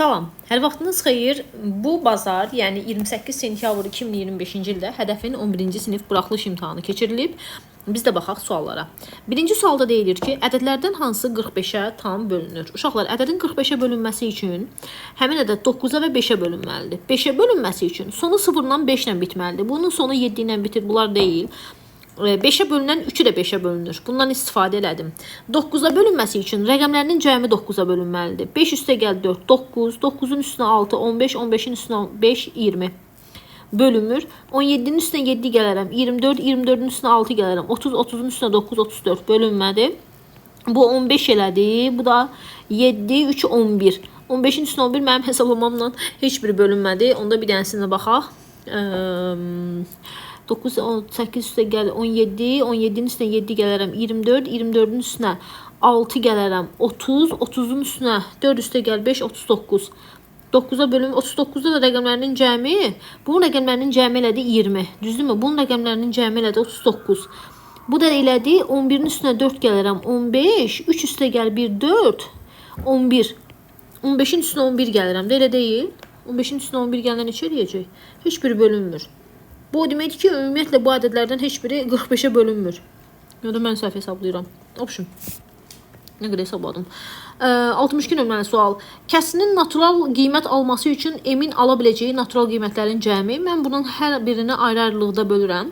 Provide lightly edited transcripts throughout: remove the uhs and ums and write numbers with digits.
Salam, hər vaxtınız xeyir. Bu bazar, yəni 28 sentyabr 2025-ci ildə hədəfin 11-ci sinif buraxılış imtahanı keçirilib. Biz də baxaq suallara. Birinci sualda deyilir ki, ədədlərdən hansı 45-ə tam bölünür? Uşaqlar, ədədin 45-ə bölünməsi üçün həmin ədəd 9-a və 5-ə bölünməlidir. 5-ə bölünməsi üçün sonu 0-dan 5 ilə bitməlidir. Bunun sonu 7 ilə bitir, bunlar deyil. 5-ə bölünən 3-ü də 5-ə bölünür. Bundan istifadə elədim. 9-a bölünməsi üçün rəqəmlərinin cəmi 9-a bölünməlidir. 5 üstə gəl 4, 9, 9-un üstünə 6, 15, 15-in üstünə 5, 20 bölünmür. 17-nin üstünə 7 gələrəm, 24, 24-ün üstünə 6 gələrəm, 30, 30-un üstünə 9, 34 bölünmədi. Bu 15 elədi, bu da 7, 3, 11. 15-in üstünə 11 mənim hesablamamla heç biri bölünmədi. Onda bir dənəsinə baxaq. 9, 8 üstə gəl 17, 17-nin üstünə 7 gələrəm 24, 24-ün üstünə 6 gələrəm 30, 30-un üstünə 4 üstə gəl 5, 39. 9-a bölüm 39-da da rəqəmlərinin cəmi, bunun rəqəmlərinin cəmi elədi 20. Düzdürmü? Bunun rəqəmlərinin cəmi elədi 39. Bu da elədi 11-in üstünə 4 gələrəm 15, 3 üstə gəl 1, 4, 11. 15-in üstünə 11 gəlirəm də elə deyil. 15-in üstünə 11 gələn neçə eləyəcək? Heç biri bölünmür. Bu deməkdir ki, ümumiyyətlə bu ədədlərdən heç biri 45-ə bölünmür. Ya da mən səhv hesablayıram. Option. Nə qədər hesabladım. 62 nömrəli sual. Kəsinin natural qiymət alması üçün M-in ala biləcəyi natural qiymətlərin cəmi. Mən bunun hər birini ayrı-ayrılıqda bölürəm.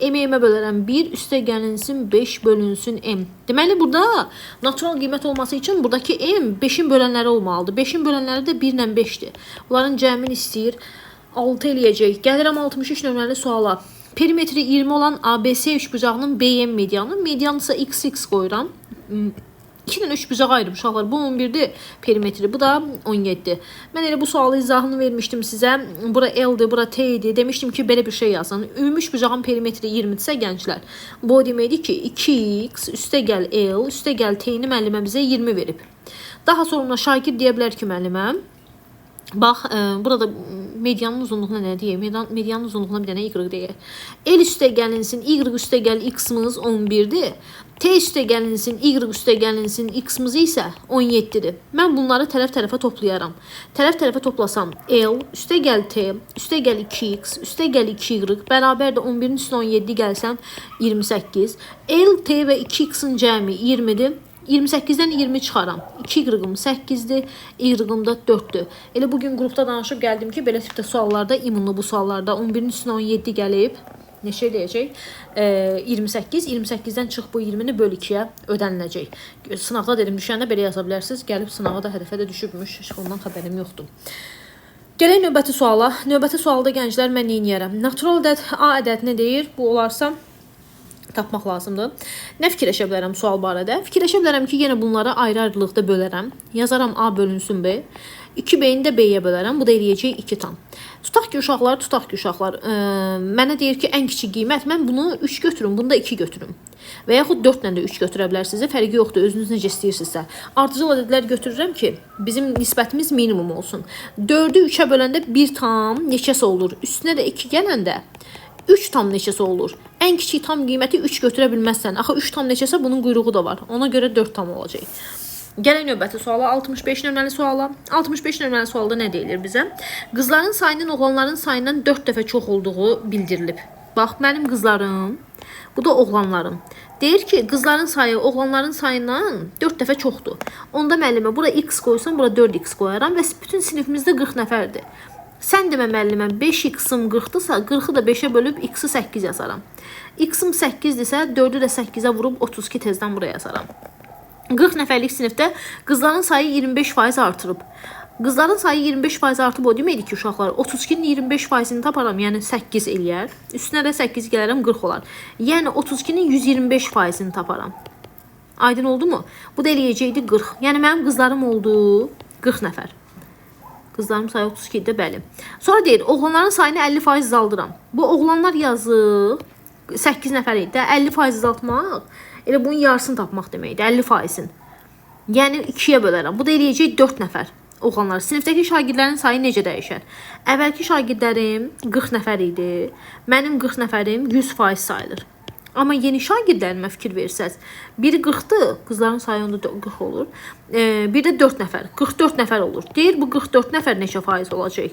M-ə bölərəm 1, üstə gəlinsin 5 bölünsün M. Deməli, burada natural qiymət olması üçün buradakı M 5-in bölənləri olmalıdır. 5-in bölənləri də 1 ilə 5-dir. Bunların cəmini istəyir. 6 eləyəcək. Gəlirəm 63 nömrəli suala. Perimetri 20 olan ABC üçbucağının BM medianı. Medianı ise XX qoyuram. 2-dən 3 bucaq ayrım uşaqlar. Bu 11'dir perimetri. Bu da 17. Mən elə bu sualı izahını vermişdim sizə. Bura L'dir, bura T'dir. Demişdim ki, belə bir şey yazın. Ümumi üçbucağın perimetri 20-dirsə gənclər. Bu deməkdir ki, 2x üstə gəl L, üstə gəl T'ni müəllimə bizə 20 verib. Daha sonra şagird deyə bilər ki, müəllimə, bax, burada medianın uzunluğuna nə deyək? Medianın uzunluğuna bir dənə y deyək. L üstə gəlinsin, y üstə gəl x-mız 11-dir. T üstə gəlinsin, y üstə gəlinsin x-mız isə 17-dir. Mən bunları tərəf-tərəfə toplayaram. Tərəf-tərəfə toplasam L üstə gəl T, üstə gəl 2x, üstə gəl 2y, bərabər də 11-in üstünə 17 gəlsəm 28. L, T və 2x-in cəmi 20-dir. 28-dən 20 çıxaram. 2 y-ım 8-dir, y-ım da 4-dür. Elə bugün qrupda danışıb gəldim ki, belə tipdə suallarda, imunlu bu suallarda 11-in üstünə 17 gəlib. Neçə eləyəcək? 28. 28-dən çıx bu 20-ni böl 2-yə ödəniləcək. Sınavda dedim, düşəndə belə yaza bilərsiniz. Gəlib sınava da hədəfə də düşübmüş. Ondan xəbərim yoxdur. Gələk növbəti suala. Növbəti sualda gənclər mən neyniyərəm? Natural ədəd A ədədini deyir. Bu olarsa tapmaq lazımdır. Nə fikirləşə bilərəm sual barədə? Fikirləşə bilərəm ki, yenə bunları ayrı-ayrılıqda bölərəm. Yazaram A bölünsün B. 2B-ni də B-yə bölərəm. Bu da eləyəcək 2 tam. Tutaq ki, uşaqlar, mənə deyir ki, ən kiçik qiymət, mən bunu 3 götürüm, bunu da 2 götürüm. Və yaxud 4 ilə də 3 götürə bilərsiniz. Fərqi yoxdur, özünüz necə istəyirsinizsə. Ardıcıl ədədlər götürürəm ki, bizim nisbətimiz minimum olsun. 4-ü 3-ə böləndə 1 tam neçəsə olur. Üstünə də 2 gələndə 3 tam neçəsə olur. Ən kiçik tam qiyməti 3 götürə bilməzsən. Axı 3 tam neçəsə bunun quyruğu da var. Ona görə 4 tam olacaq. Gələk növbəti suala, 65 nömrəli suala. 65 nömrəli sualda nə deyilir bizə? Qızların sayının oğlanların sayından 4 dəfə çox olduğu bildirilib. Bax, mənim qızlarım, bu da oğlanlarım. Deyir ki, qızların sayı oğlanların sayından 4 dəfə çoxdur. Onda müəllimə, bura x qoysam, bura 4x qoyaram və bütün sinifimizdə 40 nəfərdir. Sən demə müəllimə 5x-ım 40-dırsa, 40-ı da 5-ə bölüb x-i 8 yazaram. X-ım 8-dirsə, 4-ü də 8-ə vurub 32 tezdən buraya yazaram. 40 nəfərlik sinifdə qızların sayı 25% artırıb. Qızların sayı 25% artıb o deməkdir ki, uşaqlar 32-nin 25%-ni taparam, yəni 8 eləyər. Üstünə də 8 gələrəm 40 olar. Yəni 32-nin 125%-ni taparam. Aydın oldu mu? Bu da eləyəcəkdir 40. Yəni mənim qızlarım oldu 40 nəfər. Qızlarım sayı 32-dir, bəli. Sonra deyir, oğlanların sayını 50% azaldıram. Bu oğlanlar yazıq 8 nəfər idi. 50% azaltmaq, elə bunun yarısını tapmaq deməkdir, 50%-in. Yəni 2-yə bölərəm. Bu da eləyəcək 4 nəfər oğlanlar. Sinifdəki şagirdlərin sayı necə dəyişər? Əvvəlki şagirdlərim 40 nəfər idi. Mənim 40 nəfərim 100% sayılır. Amma yeni şagirdlərimə fikir versəz, biri 40-dır, qızların sayı onda 40 olur. Bir də 4 nəfər, 44 nəfər olur. Deyir bu 44 nəfər neçə faiz olacaq?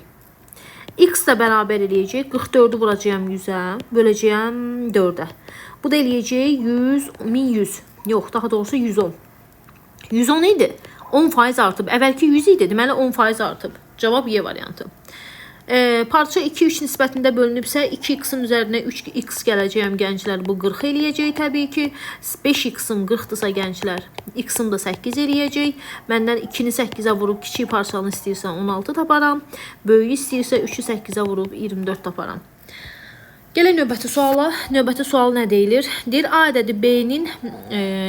X da bərabər eləyəcək. 44-ü vuracağım 100-ə, böləcəyəm 4-ə. Bu da eləyəcək 100, 1100. Yox, daha doğrusu 110. 110 idi. 10% artıb. Əvvəlki 100 idi. Deməli 10% artıb. Cavab Y variantı. Parça 2-3 nisbətində bölünübsə 2x-in üzərinə 3x gələcəyəm gənclər. Bu 40 eləyəcək təbii ki. 5x-im 40-dırsa gənclər, x-im da 8 eləyəcək. Məndən 2-ni 8-ə vurub kiçik parçanı istəyirsən 16 taparam. Böyüyü istəyirsə 3-ü 8-ə vurub 24 taparam. Gələk növbəti suala. Növbəti sual nə deyilir? Deyir A ədədi B-nin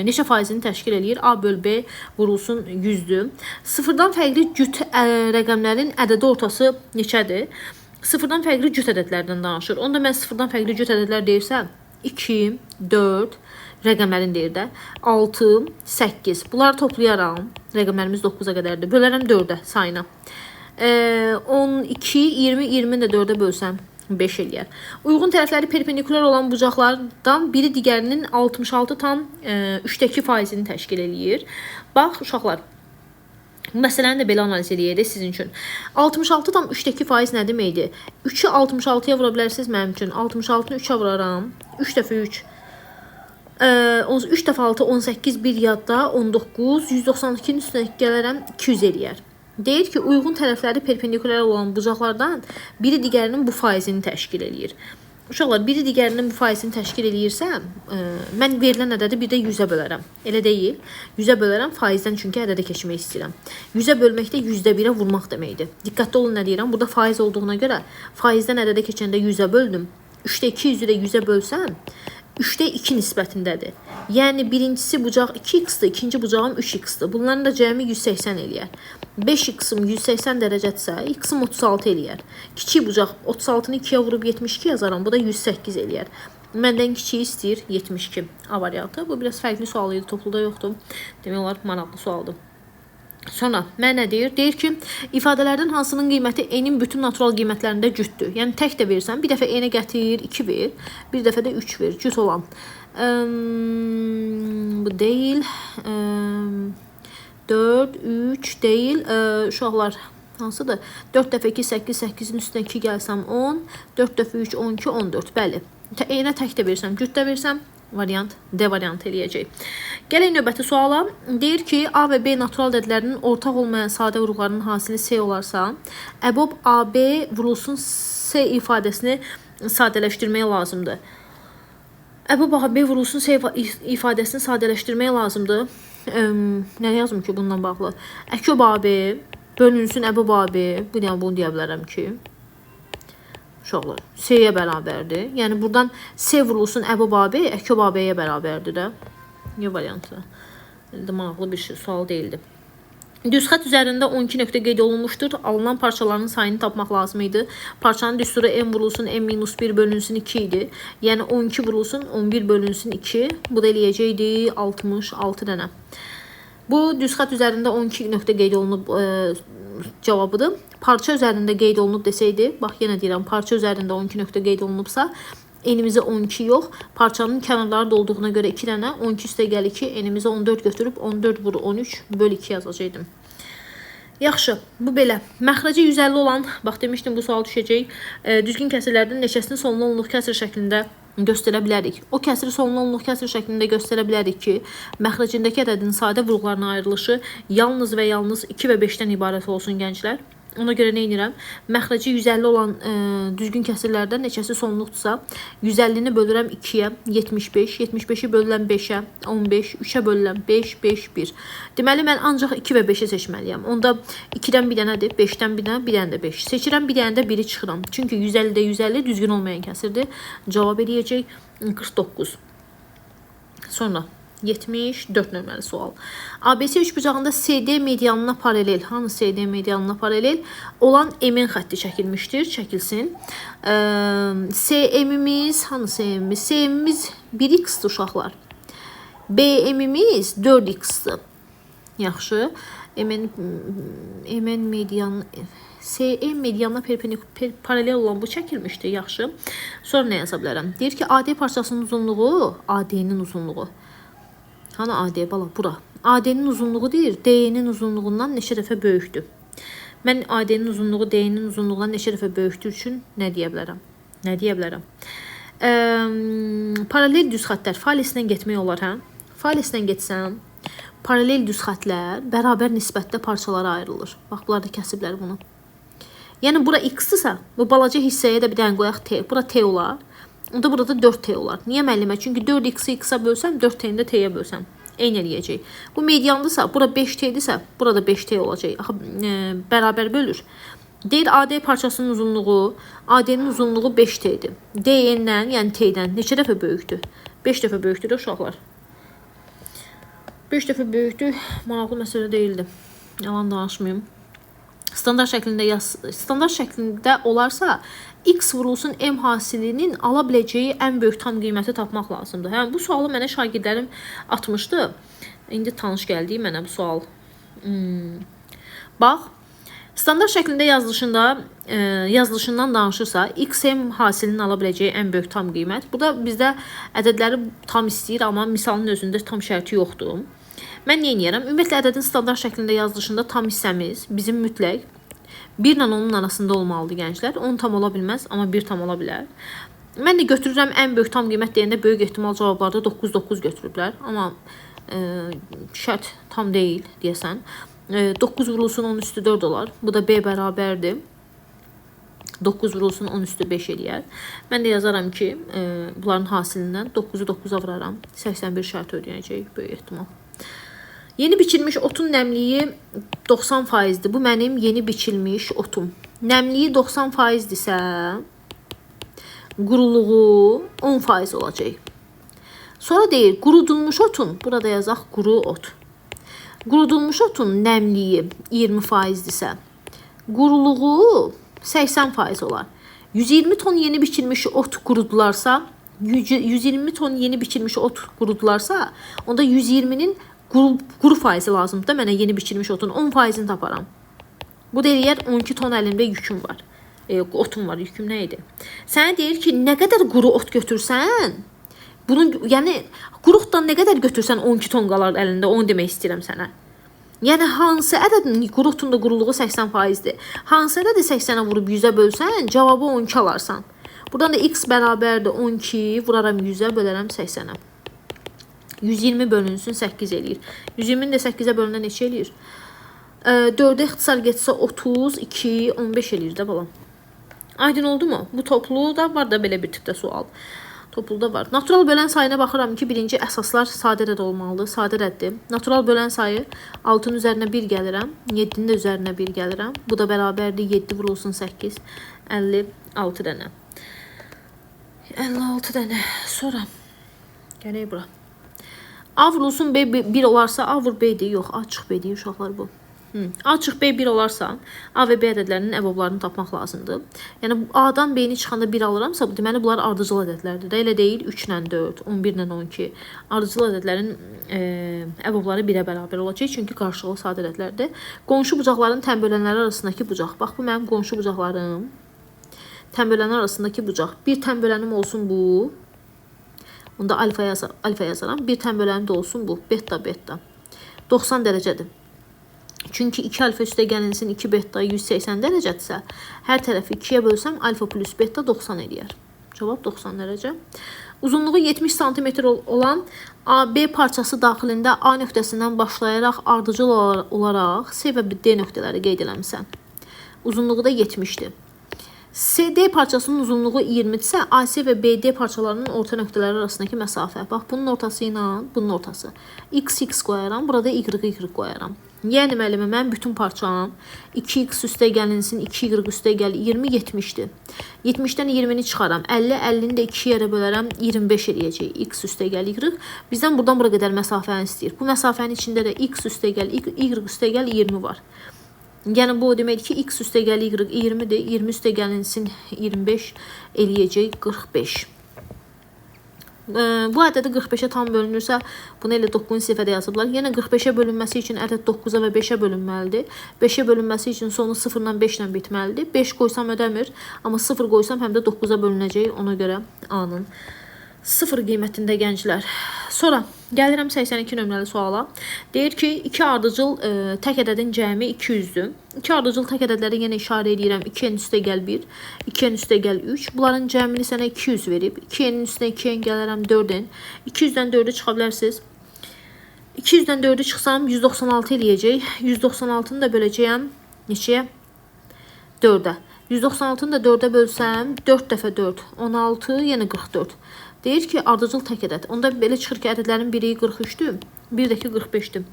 neçə faizini təşkil eləyir? A böl B vurulsun 100-dür. Sıfırdan fərqli cüt rəqəmlərin ədədi ortası neçədir? Sıfırdan fərqli cüt ədədlərdən danışır. Onda mən sıfırdan fərqli cüt ədədlər deyirsəm 2, 4 rəqəmlərin deyir də 6, 8. Bunları toplayaram. Rəqəmlərimiz 9-a qədərdir. Bölərəm 4-ə sayına. 12, 20, 20-ni də 4-ə bölsəm 5 eləyər. Uyğun tərəfləri perpendikular olan bucaqlardan biri digərinin 66,3% faizini təşkil eləyir. Bax, uşaqlar, məsələni də belə analiz edək sizin üçün. 66,3% nə deməkdir? 3-ü 66-ya vura bilərsiniz mənim üçün. 66-nı 3-ə vuraram. 3 dəfə 3. 3 dəfə 6, 18, 1 yadda, 19, 192-nin üstünə gələrəm, 200 eləyər. Deyir ki, uyğun tərəfləri perpendikular olan bucaqlardan biri digərinin bu faizini təşkil eləyir. Uşaqlar, biri digərinin bu faizini təşkil eləyirsə, mən verilən ədədi bir də 100-ə bölərəm. Elə deyil. 100-ə bölərəm, faizdən çünki ədədə keçmək istəyirəm. 100-ə bölməkdə 100-də 1-ə vurmaq deməkdir. Diqqətli olun nə deyirəm. Burada faiz olduğuna görə faizdən ədədə keçəndə 100-ə böldüm. 3-də 2 100-ü də 100-ə bölsəm, 3-də 2 nisbətindədir. Yəni birincisi bucaq 2x-dır, ikinci bucağım 3x-dır. Bunların da cəmi 180 eləyər. 5x-im 180 dərəcədirsə, x-im 36 eləyər. Kiçik bucaq 36-nı 2-yə vurub 72 yazaram. Bu da 108 eləyər. Məndən kiçiyi istəyir 72. A variantı. Bu biraz fərqli sual idi, topluda yoxdur. Demək olar maraqlı sualdır. Sonra mən nə deyir? Deyir ki, ifadələrdən hansının qiyməti n-in bütün natural qiymətlərində cütdür. Yəni tək də versən, bir dəfə n-ə gətir, 2 ver, bir dəfə də 3 ver, cüt olan. Bu deyil. 4, 3 deyil. Uşaqlar hansıdır? 4 dəfə 2, 8, 8-in üstünə 2 gəlsəm 10, 4 dəfə 3, 12, 14. Bəli. N-ə tək də versəm, cüt də versəm, variant D variantı eləyəcək. Gələk növbəti suala. Deyir ki, A və B natural ədədlərinin ortaq olmayan sadə vurğularının hasili S olarsa, əbob AB vurulsun S ifadəsini sadələşdirmək lazımdır. Əbob AB vurulsun S ifadəsini sadələşdirmək lazımdır. Nə yazım ki bundan bağlı? Əkob AB bölünsün əbob AB. Bunu deyə bilərəm ki, uşaqlar, S-yə bərabərdir. Yəni, buradan S vurulsun əbob AB, əkob AB-yə bərabərdir də. Ne variantı? Maraqlı bir sual deyildi. Düz xət üzərində 12 nöqtə qeyd olunmuşdur. Alınan parçaların sayını tapmaq lazım idi. Parçanın düsturu n vurulsun n-1 bölünsün 2 idi. Yəni, 12 vurulsun 11 bölünsün 2. Bu da eləyəcəkdi 66 dənə. Bu düz xət üzərində 12 nöqtə qeyd olunub cavabıdır. Parça üzərində qeyd olunub desəydi, bax yenə deyirəm, parça üzərində 12 nöqtə qeyd olunubsa, enimizi 12 yox, parçanın kənarları da olduğuna görə 2 dənə, 12 üstə gəl 2, enimizi 14 götürüb 14 vur 13 böl 2 yazacaqdım. Yaxşı, bu belə. Məxrəci 150 olan, bax demişdim bu sual düşəcək, düzgün kəsirlərdən neçəsini sonlu onluq kəsir şəklində göstərə bilərik. O kəsiri sonlu onluq kəsir şəklində göstərə bilərik ki, məxrəcindəki ədədin sadə vurğularına ayrılışı yalnız və yalnız 2 və 5-dən ibarət olsun gənclər. Ona görə nə edirəm? Məxrəci 150 olan düzgün kəsirlərdən neçəsi sonluqdursa, 150-ni bölürəm 2-yə, 75, 75-i bölürəm 5-ə, 15, 3-ə bölürəm 5, 5, 1. Deməli, mən ancaq 2 və 5-i seçməliyəm. Onda 2-dən bir dənədir, 5-dən bir dənə, bir dənə də 5. Seçirəm, bir dənə də 1-i çıxıram. Çünki 150-də 150 düzgün olmayan kəsirdir. Cavab eləyəcək 49. Sonra 74 nömrəli sual. ABC üçbucağında CD medianına paralel, hanı CD medianına paralel olan M-in xətti çəkilmişdir, çəkilsin. CM-imiz, hanı CM-imiz? CM-imiz 1x-dir uşaqlar. BM-imiz 4x-dir. Yaxşı. MN median CE medianla paralel olan bu çəkilmişdi, yaxşı. Sonra nə yaza bilərəm? Deyir ki, AD parçasının uzunluğu AD'nin uzunluğu. Hani AD bala bura. AD'nin uzunluğu deyir, DE'nin uzunluğundan neçə dəfə böyükdür. Mən AD'nin uzunluğu DE'nin uzunluğundan neçə dəfə böyükdür üçün nə deyə bilərəm? Nə deyə bilərəm? Paralel düz xəttlər failəsindən getmək olar, hə? Failəsindən getsəm, paralel düz xəttlər bərabər nisbətdə parçalara ayrılır. Bax, bunlar da kəsiblər bunu. Yəni, bura x-dırsa, bu balaca hissəyə də bir dənə qoyaq t. Bura t olar. Onda burada 4t olar. Niyə müəllimə? Çünki 4x-i x-a bölsəm, 4t-ni də t-yə bölsəm. Eyni eləyəcək. Bu mediandırsa, bura 5t-dirsə, burada 5t olacaq. Axı, bərabər bölür. Deyir, AD parçasının uzunluğu, AD'nin uzunluğu 5t-dir. DN-dən, yəni t-dən neçə dəfə böyükdür? 5 dəfə böyükdür, uşaqlar. 5 dəfə böyükdür, maraqlı məsələ deyildi. Yalan danışmayayım. Standart şəklində olarsa, x vurulsun m hasilinin ala biləcəyi ən böyük tam qiyməti tapmaq lazımdır. Hə, bu sualı mənə şagirdlərim atmışdı. İndi tanış gəldi mənə bu sual. Bax, standart şəklində yazılışından danışırsa, x m hasilinin ala biləcəyi ən böyük tam qiymət. Burada bizdə ədədləri tam istəyir, amma misalın özündə tam şərti yoxdur. Mən nə edirəm? Ümumiyyətlə, ədədin standart şəklində yazılışında tam hissəmiz bizim mütləq 1 ilə onun arasında olmalıdır, gənclər. 10 tam ola bilməz, amma 1 tam ola bilər. Mən də götürürəm ən böyük tam qiymət deyəndə böyük ehtimal cavablarda 9 götürüblər. Amma şərt tam deyil, deyəsən. 9 vurulsun 10 üstü 4 olar. Bu da B bərabərdir. 9 vurulsun 10 üstü 5 eləyər. Mən də yazaram ki, bunların hasilindən 9-u 9-a vuraram. 81 şərt ödəyəcək, böyük ehtimal. Yeni biçilmiş otun nəmliyi 90%'dir. Bu mənim yeni biçilmiş otum. Nəmliyi 90%'dirsə, quruluğu 10% olacaq. Sonra deyir, qurudulmuş otun, burada yazaq quru ot. Qurudulmuş otun nəmliyi 20%'dirsə, quruluğu 80% olar. 120 ton yeni biçilmiş ot qurudularsa, 120 ton yeni biçilmiş ot qurudularsa, onda 120'nin quru faizi lazımdır da mənə yeni biçilmiş otun 10%'ini taparam. Bu deyir 12 ton əlimdə yüküm var. Otum var, yüküm nə idi? Sənə deyir ki, nə qədər quru ot götürsən, bunun, yəni quru otdan nə qədər götürsən 12 ton qalar əlində, onu demək istəyirəm sənə. Yəni hansı ədədin quru otun da quruluğu 80%'dir. Hansı ədədi 80'ə vurub 100'ə bölsən, cavabı 12 alarsan. Buradan da x bərabərdir 12, vuraram 100'ə, bölərəm 80'ə. 120 bölünsün 8 eləyir. 120'ni də 8'ə bölündə neçə eləyir? 4'ə ixtisar getsə 30, 2, 15 eləyir də balam. Aydın oldu mu? Bu toplu da var da belə bir tipdə sual. Topluda var. Natural bölən sayına baxıram ki, birinci əsaslar sadə rədd olmalıdır. Sadə rəddir. Natural bölən sayı 6'nın üzərinə 1 gəlirəm. 7'nin də üzərinə 1 gəlirəm. Bu da bərabərdir 7 vurulsun 8. 56 dənə. 56 dənə. Sonra gələk bura. A vurulsun B 1 olarsa, A vur B'dir. Yox, A çıx B'dir uşaqlar bu. A çıx B 1 olarsa, A və B ədədlərinin əboblarını tapmaq lazımdır. Yəni, A'dan B'ni çıxanda 1 alıramsa, deməli, bunlar ardıcıl ədədlərdir. Elə deyil, 3 ilə 4, 11 ilə 12. Ardıcıl ədədlərin əbobları 1'ə bərabər olacaq, çünki qarşılıqlı sadə ədədlərdir. Qonşu bucaqların tənbölənləri arasındakı bucaq. Bax, bu mənim qonşu bucaqlarım. Tənbölənlər arasındakı bucaq. Bir tənbölənim olsun bu. Onda alfa yazaram. Bir tənbölənim də olsun bu. Beta, beta. 90 dərəcədir. Çünki 2 alfa üstə gəlinsin 2 beta 180 dərəcədirsə, hər tərəfi 2'yə bölsəm alfa plus beta 90 eləyər. Cavab 90 dərəcə. Uzunluğu 70 cm olan AB parçası daxilində A nöqtəsindən başlayaraq ardıcıl olaraq C və D nöqtələri qeyd eləmisən. Uzunluğu da 70'dir. CD parçasının uzunluğu 20'dirsə, AC və BD parçalarının orta nöqtələri arasındakı məsafə. Bax, bunun ortası ilə bunun ortası. X qoyaram, burada Y qoyaram. Yəni, müəllimə, mən bütün parçam 2x üstə gəlinsin, 2y üstə gəl, 20, 70'dir. 70'dən 20'ni çıxaram. 50, 50'ni də 2 yerə bölərəm, 25 eləyəcək. X üstə gəl, y. Bizdən buradan bura qədər məsafəni istəyir. Bu məsafənin içində də x üstə gəl, y üstə gəl, 20 var. Yəni, bu deməkdir ki, x üstə gəl, y 20'dir. 20 üstə gəlinsin, 25 eləyəcək, 45. Bu ədədi 45-ə tam bölünürsə, bunu elə 9-cu səhifədə yazıblar. Yenə 45-ə bölünməsi üçün ədəd 9-a və 5-ə bölünməlidir. 5-ə bölünməsi üçün sonu 0-dan 5-lə bitməlidir. 5 qoysam ödəmir, amma 0 qoysam həm də 9-a bölünəcək. Ona görə A-nın 0 qiymətində gənclər. Sonra gəlirəm 82 nömrəli suala. Deyir ki, 2 ardıcıl tək ədədin cəmi 200-dür. 2 ardıcıl tək ədədləri yenə işarə edirəm. 2-nin üstə gəl 1, 2-nin üstə gəl 3. Bunların cəmini sənə 200 verib. 2-nin üstünə 2-yə gələrəm 4-ün. 200-dən 4-ü çıxa bilərsiniz. 200-dən 4-ü çıxsam 196 eləyəcək. 196-nı da böləcəyəm neçəyə? 4-ə. 196-nı da 4-ə bölsəm 4 dəfə 4, 16, yenə 44. Deyir ki, ardıcıl tək ədəd. Onda belə çıxır ki, ədədlərin biri 43-dür, bir də ki 45-dir.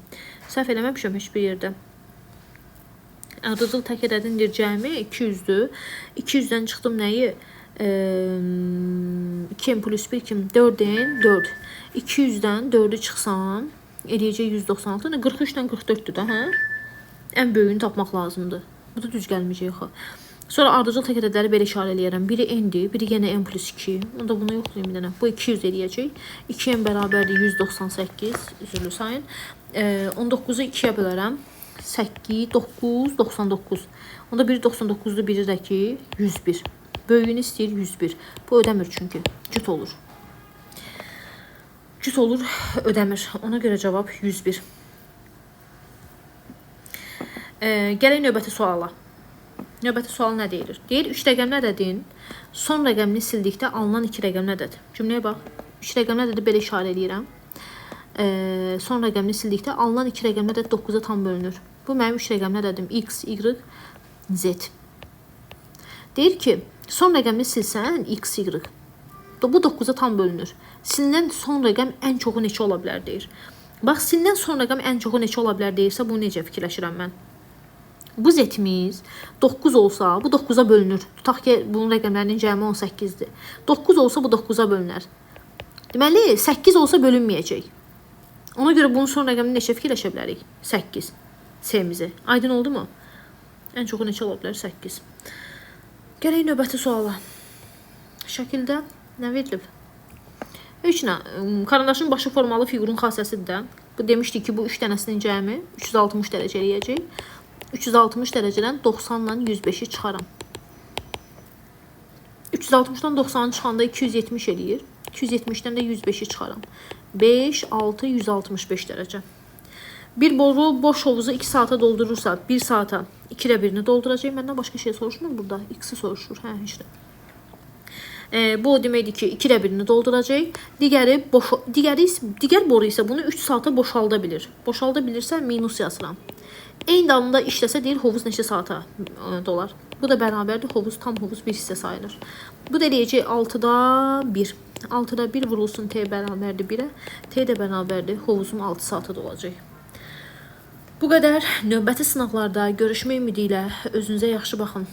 Səhv eləməmişəm heç bir yerdə. Ardıcıl tək ədədindir cəmi 200-dür. 200-dən çıxdım nəyi? 2n plus 1 kim? 4n 4. 200-dən 4-ü çıxsam eləyəcək 196. 43-dən 44-dür də, hə? Ən böyüyünü tapmaq lazımdır. Bu da düz gəlməyəcək axı. Sonra ardıcıl tək ədədləri belə işarə eləyərəm. Biri n-dir, biri yenə n plus 2. Onda bunu yoxlayayım bir dənə. Bu 200 eləyəcək. 2n bərabərdir 198. Üzrlü sayın. 19-u 2-yə bölərəm. 8, 9, 99. Onda biri 99-dur, biri də ki 101. Böyüyünü istəyir 101. Bu ödəmir çünki. Cüt olur. Cüt olur, ödəmir. Ona görə cavab 101. Gələk növbəti suala. Növbəti sual nə deyir? Deyir 3 rəqəmli ədədin son rəqəmini sildikdə alınan 2 rəqəmli ədəd. Cümləyə bax. 3 rəqəmli ədədi belə işarə eləyirəm. Son rəqəmini sildikdə alınan 2 rəqəmli ədəd 9-a tam bölünür. Bu mənim 3 rəqəmli ədədim x, y, z. Deyir ki, son rəqəmini silsən x, y. Bu 9-a tam bölünür. Silinən son rəqəm ən çoxu neçə ola bilər deyir. Bax, silinən son rəqəm ən çoxu neçə ola bilər deyirsə, bunu necə fikirləşirəm mən? Bu z-imiz 9 olsa, bu 9-a bölünür. Tutaq ki, bunun rəqəmlərinin cəmi 18-dir. 9 olsa, bu 9-a bölünər. Deməli, 8 olsa bölünməyəcək. Ona görə bunun son rəqəmini neçə fikirləşə bilərik? 8. S-mizi. Aydın oldu mu? Ən çoxu neçə ola bilər? 8. Gələk növbəti suala. Şəkildə nə verilib? Heç nə. Karandaşın başı formalı fiqurun xassəsidir də. Bu demişdik ki, bu 3 dənəsinin cəmi 360 dərəcə eləyəcək. 360 dərəcədən 90-la 105-i çıxaram. 360-dan 90-ı çıxanda 270 eləyir. 270-dən də 105-i çıxaram. 5, 6, 165 dərəcə. Bir boru boş hovuzu 2 saata doldurursa, 1 saata 2-də 1-ni dolduracaq. Məndən başqa şey soruşmur burada. X-i soruşur. Hə, heç də. Bu o deməkdir ki, 2-də 1-ni dolduracaq. Digər boru isə bunu 3 saata boşalda bilir. Boşalda bilirsə minus yazıram. Eyni dalında işləsə deyir, hovuz neçə saata dolar. Bu da bərabərdir, hovuz tam hovuz bir hissə sayılır. Bu da eləyəcək 6-da 1. 6-da 1 vurulsun t bərabərdir 1-ə. T də bərabərdir, hovuzum 6 saata dolacaq. Bu qədər. Növbəti sınaqlarda görüşmək ümidi ilə özünüzə yaxşı baxın.